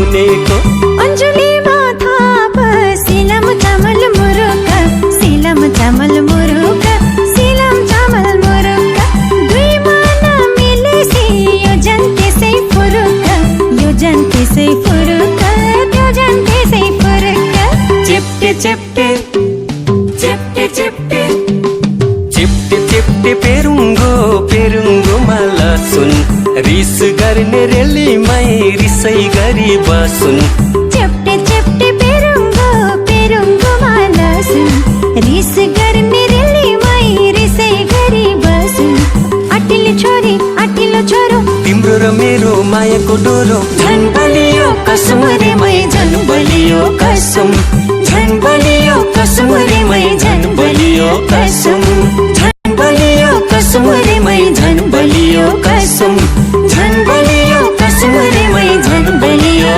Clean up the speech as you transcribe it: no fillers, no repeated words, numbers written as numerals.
सुनेको अन्जुली माथा सिलम चामल मुरुका सिलम चामल मुरुका सिलम चामल मुरुका दुई माना मिलेसी यो जन्ते सै फुरुका यो जन्ते सै फुरुका यो जन्ते सै फुरुका चिप्टे चिप्टे चिप्टे चिप्टे चिप्टे चिप्टे पेरुङ्गो पेरुङ्गोमा लसुन रिस गर्ने रेलीमै रिसै गरी बसुन चिप्टे चिप्टे पेरुङ्गोमा लसुन रिस गर्ने रेलीमै रिसै गरी बसुन आटिलो छोरी आटिलो छोरो तिम्रो र मेरो मायाको डोरो झन् बलियो